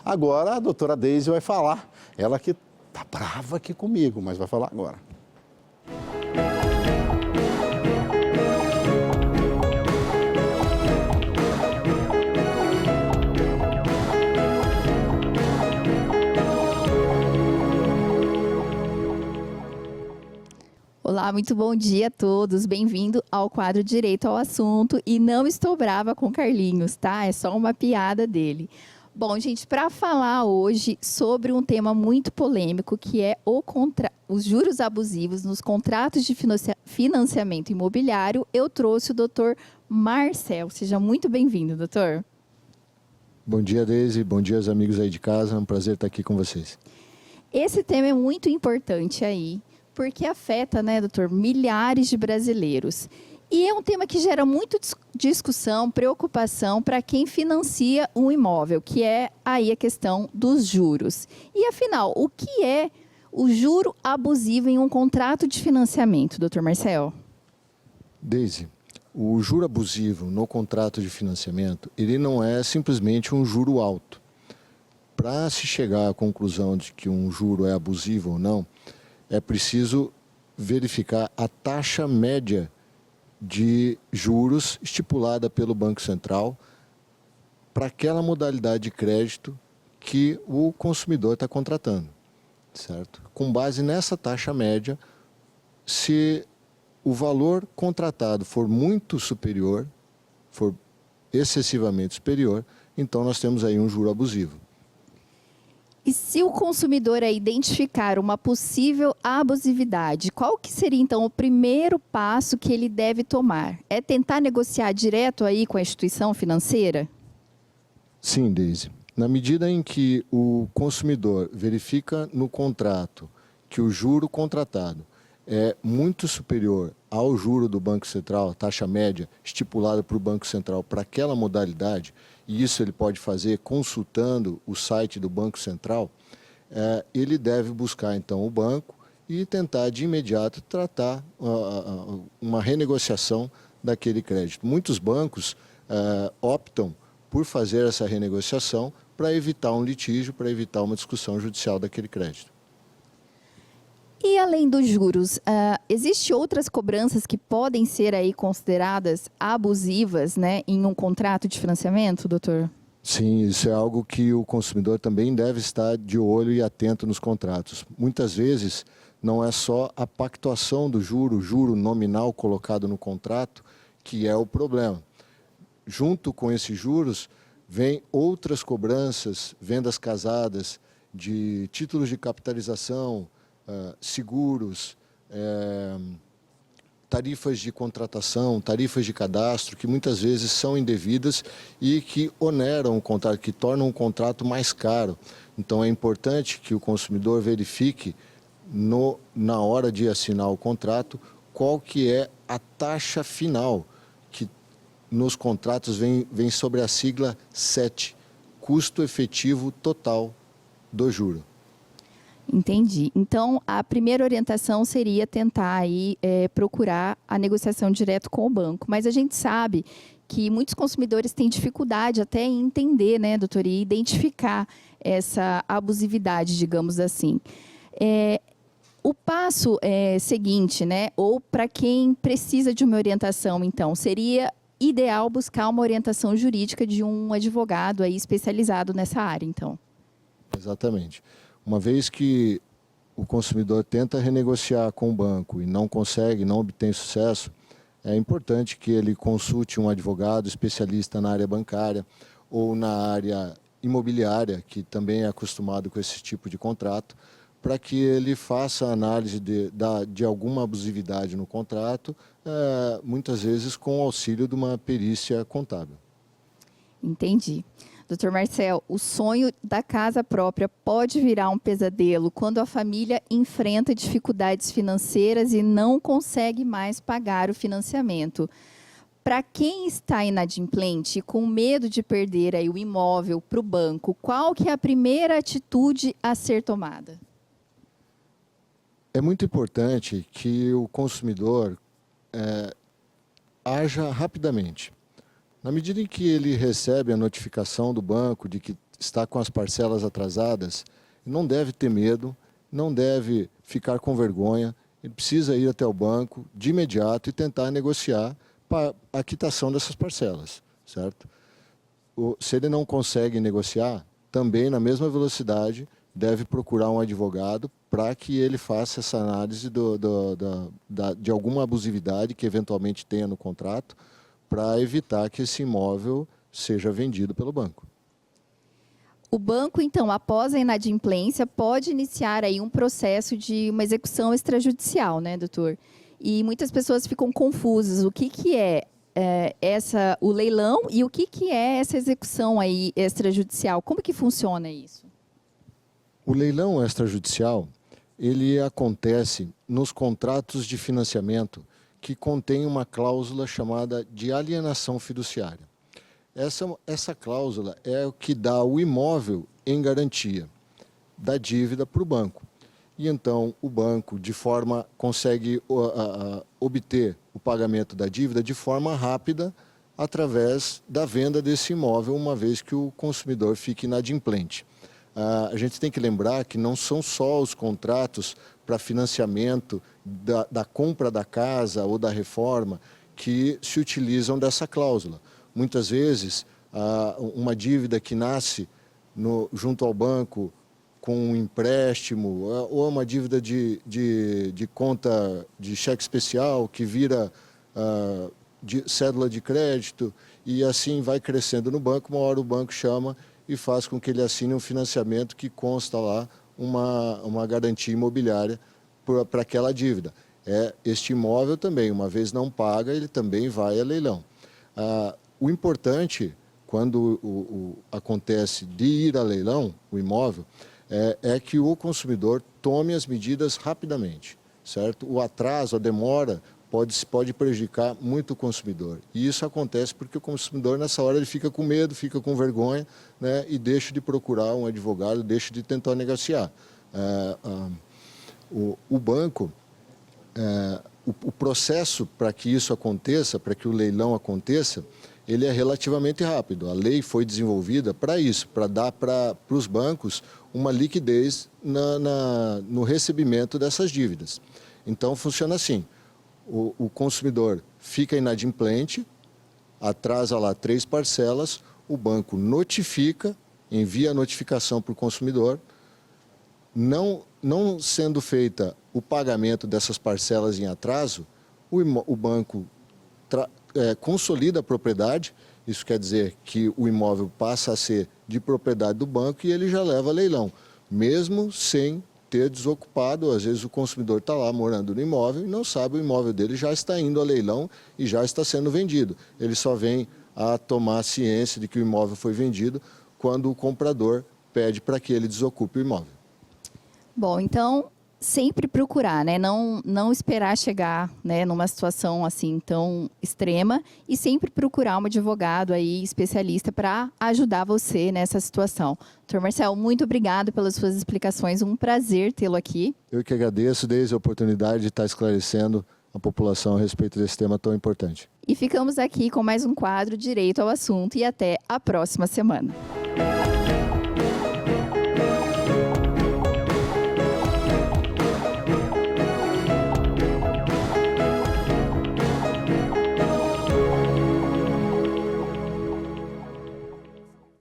Agora a doutora Deise vai falar, ela que tá brava aqui comigo, mas vai falar agora. Olá, muito bom dia a todos. Bem-vindo ao quadro Direito ao Assunto. E não estou brava com Carlinhos, tá? É só uma piada dele. Bom, gente, para falar hoje sobre um tema muito polêmico, que é os juros abusivos nos contratos de financiamento imobiliário, eu trouxe o doutor Marcel. Seja muito bem-vindo, doutor. Bom dia, Deise. Bom dia aos amigos aí de casa. É um prazer estar aqui com vocês. Esse tema é muito importante aí, porque afeta, né, doutor, milhares de brasileiros. E é um tema que gera muita discussão, preocupação para quem financia um imóvel, que é aí a questão dos juros. E, afinal, o que é o juro abusivo em um contrato de financiamento, doutor Marcel? Deise, o juro abusivo no contrato de financiamento, ele não é simplesmente um juro alto. Para se chegar à conclusão de que um juro é abusivo ou não, é preciso verificar a taxa média de juros estipulada pelo Banco Central para aquela modalidade de crédito que o consumidor está contratando, certo? Com base nessa taxa média, se o valor contratado for muito superior, for excessivamente superior, então nós temos aí um juro abusivo. E se o consumidor identificar uma possível abusividade, qual que seria, então, o primeiro passo que ele deve tomar? É tentar negociar direto aí com a instituição financeira? Sim, Deise. Na medida em que o consumidor verifica no contrato que o juro contratado é muito superior ao juro do Banco Central, a taxa média estipulada para o Banco Central para aquela modalidade, e isso ele pode fazer consultando o site do Banco Central, ele deve buscar então o banco e tentar de imediato tratar uma renegociação daquele crédito. Muitos bancos optam por fazer essa renegociação para evitar um litígio, para evitar uma discussão judicial daquele crédito. E além dos juros, existem outras cobranças que podem ser aí consideradas abusivas, né, em um contrato de financiamento, doutor? Sim, isso é algo que o consumidor também deve estar de olho e atento nos contratos. Muitas vezes não é só a pactuação do juro, o juro nominal colocado no contrato, que é o problema. Junto com esses juros, vem outras cobranças, vendas casadas de títulos de capitalização, seguros, tarifas de contratação, tarifas de cadastro, que muitas vezes são indevidas e que oneram o contrato, que tornam o contrato mais caro. Então é importante que o consumidor verifique na hora de assinar o contrato qual que é a taxa final, que nos contratos vem sobre a sigla CET, custo efetivo total do juro. Entendi. Então, a primeira orientação seria tentar aí, procurar a negociação direto com o banco. Mas a gente sabe que muitos consumidores têm dificuldade até em entender, né, doutor, e identificar essa abusividade, digamos assim. O passo seguinte, né, ou para quem precisa de uma orientação, então, seria ideal buscar uma orientação jurídica de um advogado aí especializado nessa área, então. Exatamente. Uma vez que o consumidor tenta renegociar com o banco e não consegue, não obtém sucesso, é importante que ele consulte um advogado especialista na área bancária ou na área imobiliária, que também é acostumado com esse tipo de contrato, para que ele faça a análise de alguma abusividade no contrato, muitas vezes com o auxílio de uma perícia contábil. Entendi. Doutor Marcel, o sonho da casa própria pode virar um pesadelo quando a família enfrenta dificuldades financeiras e não consegue mais pagar o financiamento. Para quem está inadimplente, com medo de perder aí o imóvel para o banco, qual que é a primeira atitude a ser tomada? É muito importante que o consumidor haja rapidamente. Na medida em que ele recebe a notificação do banco de que está com as parcelas atrasadas, não deve ter medo, não deve ficar com vergonha, ele precisa ir até o banco de imediato e tentar negociar para a quitação dessas parcelas, certo? Se ele não consegue negociar, também na mesma velocidade deve procurar um advogado para que ele faça essa análise de alguma abusividade que eventualmente tenha no contrato, para evitar que esse imóvel seja vendido pelo banco. O banco, então, após a inadimplência, pode iniciar aí um processo de uma execução extrajudicial, né, doutor? E muitas pessoas ficam confusas. O que é o leilão e o que é essa execução aí extrajudicial? Como que funciona isso? O leilão extrajudicial, ele acontece nos contratos de financiamento que contém uma cláusula chamada de alienação fiduciária. Essa cláusula é o que dá o imóvel em garantia da dívida para o banco. E então o banco consegue obter o pagamento da dívida de forma rápida através da venda desse imóvel, uma vez que o consumidor fique inadimplente. A gente tem que lembrar que não são só os contratos para financiamento da compra da casa ou da reforma que se utilizam dessa cláusula. Muitas vezes, uma dívida que nasce junto ao banco com um empréstimo ou uma dívida de conta de cheque especial que vira cédula de crédito e assim vai crescendo no banco, uma hora o banco chama e faz com que ele assine um financiamento que consta lá uma garantia imobiliária para aquela dívida. Este imóvel também, uma vez não paga, ele também vai a leilão. O importante, quando acontece de ir a leilão, o imóvel, é que o consumidor tome as medidas rapidamente, certo? O atraso, a demora, pode prejudicar muito o consumidor. E isso acontece porque o consumidor, nessa hora, ele fica com medo, fica com vergonha, né, e deixa de procurar um advogado, deixa de tentar negociar. O banco, o processo para que isso aconteça, para que o leilão aconteça, ele é relativamente rápido. A lei foi desenvolvida para isso, para dar para os bancos uma liquidez no recebimento dessas dívidas. Então, funciona assim. O consumidor fica inadimplente, atrasa lá 3 parcelas, o banco notifica, envia a notificação para o consumidor, não sendo feita o pagamento dessas parcelas em atraso, o banco consolida a propriedade, isso quer dizer que o imóvel passa a ser de propriedade do banco e ele já leva a leilão, mesmo sem ter desocupado. Às vezes o consumidor está lá morando no imóvel e não sabe, o imóvel dele já está indo a leilão e já está sendo vendido. Ele só vem a tomar ciência de que o imóvel foi vendido quando o comprador pede para que ele desocupe o imóvel. Bom, então, sempre procurar, né? Não esperar chegar, né, numa situação assim tão extrema e sempre procurar um advogado aí, especialista, para ajudar você nessa situação. Dr. Marcel, muito obrigado pelas suas explicações, um prazer tê-lo aqui. Eu que agradeço desde a oportunidade de estar esclarecendo a população a respeito desse tema tão importante. E ficamos aqui com mais um quadro Direito ao Assunto e até a próxima semana.